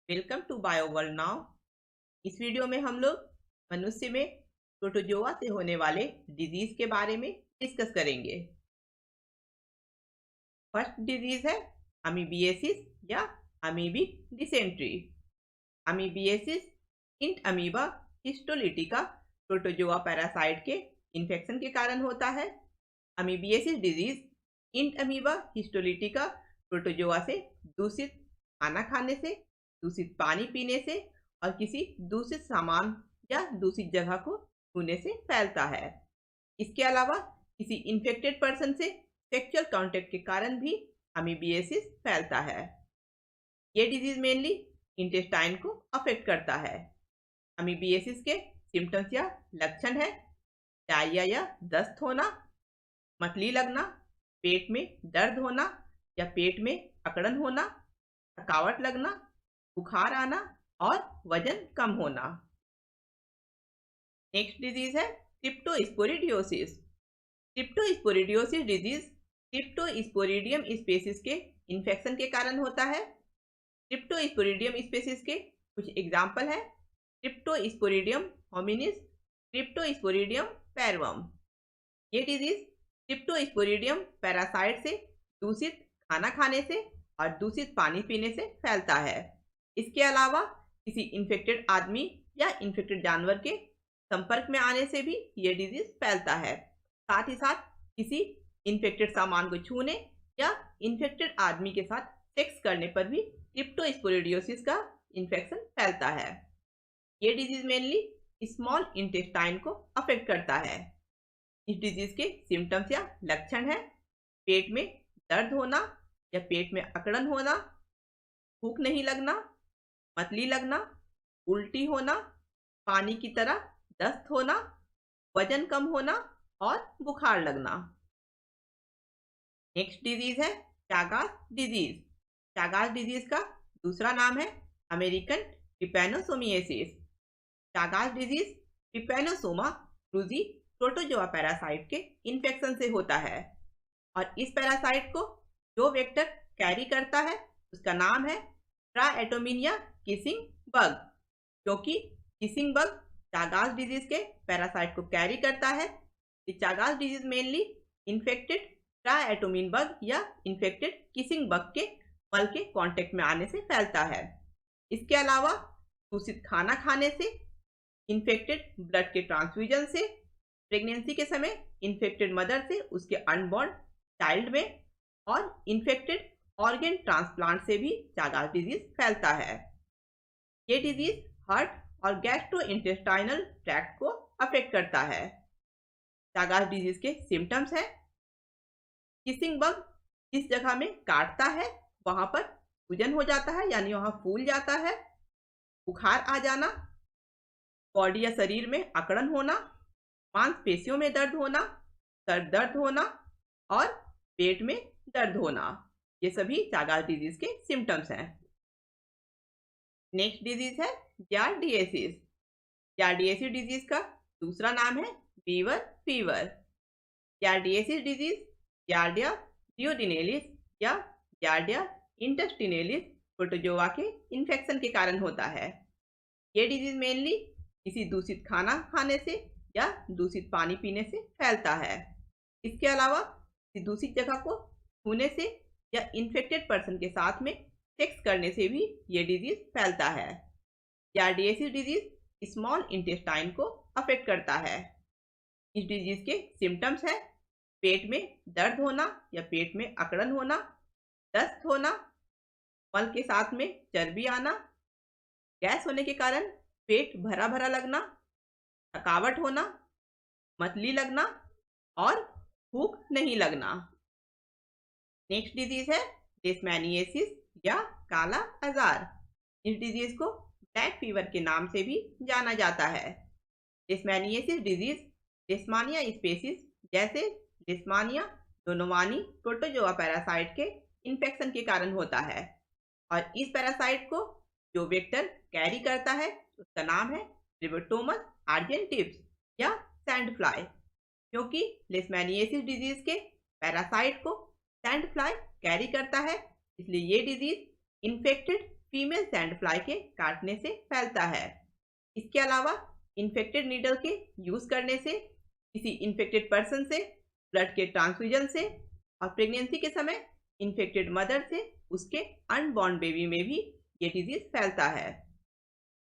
Welcome to bio world now. इस video में हम लोग मनुष्य में प्रोटोजोआ से होने वाले डिजीज के बारे में डिस्कस करेंगे। फर्स्ट डिजीज है अमीबिएसिस या amoebic dysentery. Amoebiasis entamoeba histolytica protozoa parasite के इन्फेक्शन के कारण होता है। Amoebiasis disease entamoeba histolytica protozoa से दूषित खाना खाने से, दूषित पानी पीने से और किसी दूषित सामान या दूषित जगह को छूने से फैलता है। इसके अलावा किसी इन्फेक्टेड पर्सन से सेक्सुअल कांटेक्ट के कारण भी अमीबिएसिस फैलता है। ये डिजीज मेनली इंटेस्टाइन को अफेक्ट करता है। अमीबिएसिस के सिम्टम्स या लक्षण है डायरिया या दस्त होना, मतली लगना, पेट में दर्द होना या पेट में अकड़न होना, थकावट लगना, बुखार आना और वजन कम होना। नेक्स्ट डिजीज है क्रिप्टोस्पोरिडियोसिस। क्रिप्टोस्पोरिडियोसिस डिजीज क्रिप्टोस्पोरिडियम स्पीशीज के इन्फेक्शन के कारण होता है। क्रिप्टोस्पोरिडियम स्पीशीज के कुछ एग्जाम्पल है क्रिप्टोस्पोरिडियम होमिनिस, क्रिप्टोस्पोरिडियम पैरवम। ये डिजीज क्रिप्टोस्पोरिडियम पैरासाइट से दूषित खाना खाने से और दूषित पानी पीने से फैलता है। इसके अलावा किसी इन्फेक्टेड आदमी या इन्फेक्टेड जानवर के संपर्क में आने से भी ये डिजीज फैलता है। साथ ही साथ किसी इन्फेक्टेड सामान को छूने या इन्फेक्टेड आदमी के साथ सेक्स करने पर भी क्रिप्टोस्पोरिडियोसिस का इन्फेक्शन फैलता है। ये डिजीज मेनली स्मॉल इंटेस्टाइन को अफेक्ट करता है। इस डिजीज के सिम्टम्स या लक्षण है पेट में दर्द होना या पेट में अकड़न होना, भूख नहीं लगना, मतली लगना, उल्टी होना, पानी की तरह दस्त होना, वजन कम होना और बुखार लगना। नेक्स्ट डिजीज है चागास डिजीज। चागास डिजीज का दूसरा नाम है American trypanosomiasis. Chagas disease Trypanosoma cruzi protozoa parasite के इन्फेक्शन से होता है और इस पैरासाइट को जो वेक्टर कैरी करता है उसका नाम है ट्राएटोमिनिया किसिंग बग। क्योंकि किसिंग बग चागास डिजीज के पैरासाइट को कैरी करता है, Chagas disease mainly infected triatomine bug या इन्फेक्टेड किसिंग बग के मल के कांटेक्ट में आने से फैलता है। इसके अलावा दूषित खाना खाने से, इन्फेक्टेड ब्लड के ट्रांसफ्यूजन से, प्रेगनेंसी के समय इन्फेक्टेड मदर से उसके अनबॉर्न चाइल्ड में और इन्फेक्टेड ऑर्गन ट्रांसप्लांट से भी चागास डिजीज फैलता है। ये डिजीज हार्ट और गैस्ट्रोइंटेस्टाइनल ट्रैक्ट को अफेक्ट करता है। चागास डिजीज के सिम्टम्स है किसिंग बग जिस जगह में काटता है वहां पर सूजन हो जाता है यानी वहां फूल जाता है, बुखार आ जाना, बॉडी या शरीर में अकड़न होना, मांसपेशियों में दर्द होना, सर दर्द होना और पेट में दर्द होना। ये सभी चागास डिजीज के सिम्टम्स हैं। नेक्स्ट डिजीज है जार्डियासिस। जार्डियासिस डिजीज का दूसरा नाम है बीवर फीवर। जार्डियासिस डिजीज जार्डिया डियोडिनेलिस या जार्डिया इंटेस्टिनेलिस प्रोटोजोआ के इन्फेक्शन के कारण होता है। ये डिजीज मेनली किसी दूषित खाना खाने से या दूषित पानी पीने से फैलता है। इसके अलावा किसी दूषित जगह को छूने से या इन्फेक्टेड पर्सन के साथ में सेक्स करने से भी ये डिजीज फैलता है। जार्डियासिस डिजीज स्मॉल इंटेस्टाइन को अफेक्ट करता है। इस डिजीज के सिम्टम्स है पेट में दर्द होना या पेट में अकड़न होना, दस्त होना, मल के साथ में चर्बी आना, गैस होने के कारण पेट भरा भरा लगना, थकावट होना, मतली लगना और भूख नहीं लगना। नेक्स्ट डिजीज है लेशमैनियासिस या काला आजार। इस डिजीज को ब्लैक फीवर के नाम से भी जाना जाता है। लेशमैनियासिस डिजीज लेशमानिया स्पीशीज जैसे लेशमानिया डोनोवानी प्रोटोजोआ पैरासाइट के इन्फेक्शन के कारण होता है और इस पैरासाइट को जो वेक्टर कैरी करता है उसका नाम है ट्रिबोटोमस आर्जेंटिव्स या सैंड फ्लाई। क्योंकि लेशमैनियासिस डिजीज के पैरासाइट को सैंड फ्लाई कैरी करता है इसलिए ये disease infected female sand fly के काटने से फैलता है। इसके अलावा इन्फेक्टेड नीडल के यूज करने से, किसी इन्फेक्टेड पर्सन से, ब्लड के ट्रांसफ्यूजन से और प्रेगनेंसी के समय इन्फेक्टेड मदर से उसके अनबॉर्न बेबी में भी ये डिजीज फैलता है।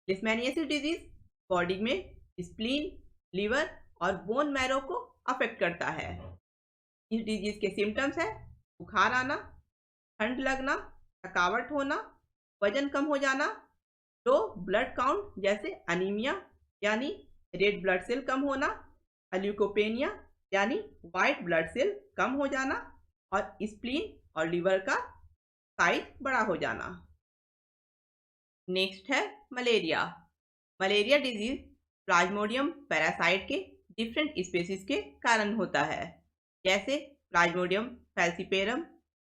लिशमैनियासिस डिजीज बॉडी में स्प्लीन, लिवर और बोन मैरो को अफेक्ट करता है। इस डिजीज के सिम्टम्स है बुखार आना, ठंड लगना, थकावट होना, वजन कम हो जाना, लो ब्लड काउंट जैसे अनीमिया यानी रेड ब्लड सेल कम होना, ल्यूकोपेनिया यानी वाइट ब्लड सेल कम हो जाना और स्प्लीन और लिवर का साइज बड़ा हो जाना। नेक्स्ट है malaria. Malaria disease Plasmodium parasite के डिफरेंट स्पीसीज के कारण होता है, जैसे Plasmodium falciparum,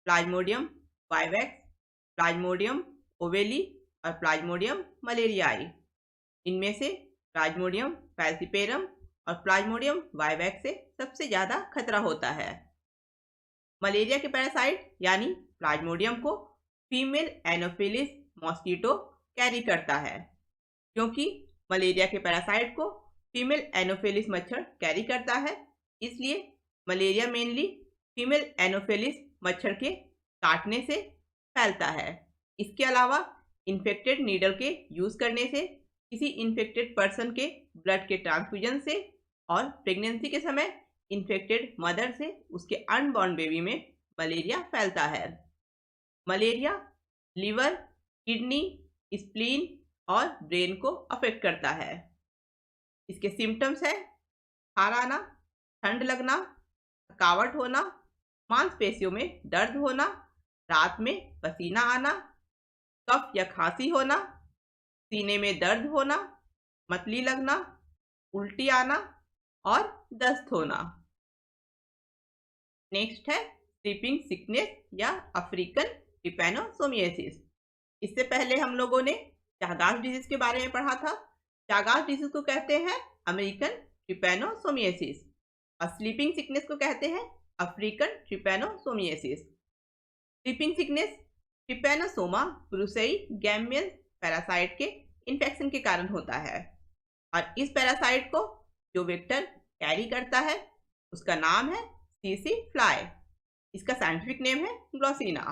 Plasmodium vivax, Plasmodium ओवेली और प्लाज्मोडियम मलेरियाई। इनमें से प्लाज्मोडियम फैल्सिपेरम और प्लाज्मोडियम वाइवैक्स से सबसे ज़्यादा खतरा होता है। मलेरिया के पैरासाइट यानी प्लाज्मोडियम को फीमेल एनोफिलिस मॉस्किटो कैरी करता है। क्योंकि मलेरिया के पैरासाइट को फीमेल एनोफिलिस मच्छर कैरी करता है, इसलिए मलेरिया मेनली फीमेल एनोफिलिस मच्छर के काटने से फैलता है। इसके अलावा इन्फेक्टेड नीडल के यूज करने से, किसी इन्फेक्टेड पर्सन के ब्लड के ट्रांसफ्यूजन से और प्रेगनेंसी के समय इन्फेक्टेड मदर से उसके अनबॉर्न बेबी में मलेरिया फैलता है। मलेरिया लिवर, किडनी, स्प्लीन और ब्रेन को अफेक्ट करता है। इसके सिम्टम्स है बुखार आना, ठंड लगना, थकावट होना, मांसपेशियों में दर्द होना, रात में पसीना आना, कफ या खांसी होना, सीने में दर्द होना, मतली लगना, उल्टी आना और दस्त होना। नेक्स्ट है स्लीपिंग सिकनेस या अफ्रीकन ट्रिपैनोसोमियासिस। इससे पहले हम लोगों ने चागास डिजीज के बारे में पढ़ा था। चागास डिजीज को कहते हैं अमेरिकन ट्रिपैनोसोमियासिस और स्लीपिंग सिकनेस को कहते हैं African trypanosomiasis. Sleeping sickness trypanosoma brucei गैमियन पैरासाइट के इन्फेक्शन के कारण होता है और इस पैरासाइट को जो वेक्टर कैरी करता है उसका नाम है सीसी फ्लाई। इसका साइंटिफिक नेम है ग्लोसिना।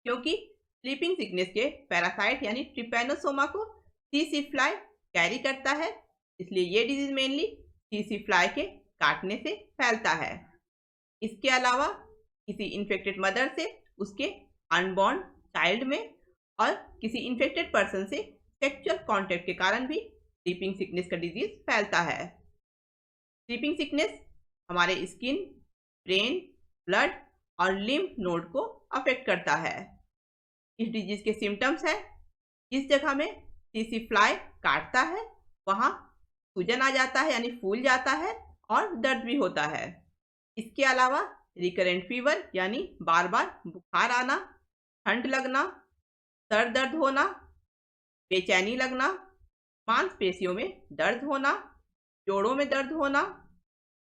क्योंकि स्लीपिंग सिकनेस के पैरासाइट यानी ट्रिपैनोसोमा को सीसी फ्लाई कैरी करता है, इसलिए ये डिजीज मेनली सीसी फ्लाई के काटने से फैलता है। इसके अलावा किसी इन्फेक्टेड मदर से उसके अनबॉर्न चाइल्ड में और किसी इन्फेक्टेड पर्सन से सेक्सुअल कांटेक्ट के कारण भी स्लीपिंग सिकनेस का डिजीज फैलता है। स्लीपिंग सिकनेस हमारे स्किन, ब्रेन, ब्लड और लिम्फ नोड को अफेक्ट करता है। इस डिजीज के सिम्टम्स है जिस जगह में सीसी फ्लाई काटता है वहाँ सूजन आ जाता है यानी फूल जाता है और दर्द भी होता है। इसके अलावा रिकरेंट फीवर यानी बार बार बुखार आना, ठंड लगना, सर दर्द होना, बेचैनी लगना, मांसपेशियों में दर्द होना, जोड़ों में दर्द होना,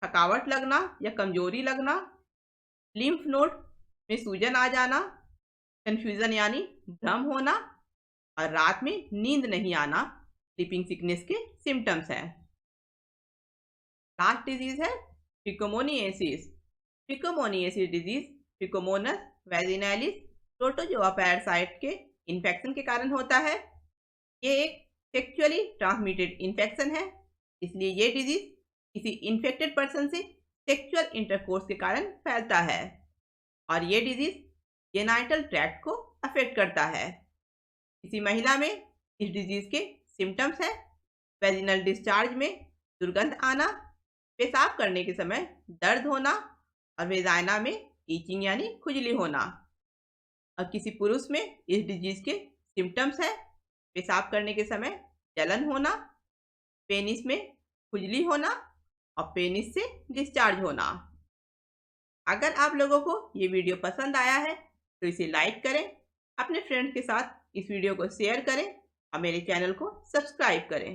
थकावट लगना या कमजोरी लगना, लिम्फ नोड में सूजन आ जाना, कन्फ्यूजन यानी भ्रम होना और रात में नींद नहीं आना स्लीपिंग सिकनेस के सिम्टम्स हैं। लास्ट डिजीज है ट्रिकोमोनियासिस। ट्रिकोमोनियासिस डिजीज ट्रिकोमोनस वैजिनैलिस प्रोटोजोआ पैरासाइट के इन्फेक्शन के कारण होता है। ये एक सेक्सुअली ट्रांसमिटेड इन्फेक्शन है, इसलिए ये डिजीज किसी इन्फेक्टेड पर्सन से सेक्सुअल इंटरकोर्स के कारण फैलता है और ये डिजीज जेनाइटल ट्रैक्ट को अफेक्ट करता है। किसी महिला में इस डिजीज के सिम्टम्स है वेजिनल डिस्चार्ज में दुर्गंध आना, पेशाब करने के समय दर्द होना और वेजाइना में ईचिंग यानी खुजली होना। और किसी पुरुष में इस डिजीज के सिम्टम्स है पेशाब करने के समय जलन होना, पेनिस में खुजली होना और पेनिस से डिस्चार्ज होना। अगर आप लोगों को ये वीडियो पसंद आया है तो इसे लाइक करें, अपने फ्रेंड्स के साथ इस वीडियो को शेयर करें और मेरे चैनल को सब्सक्राइब करें।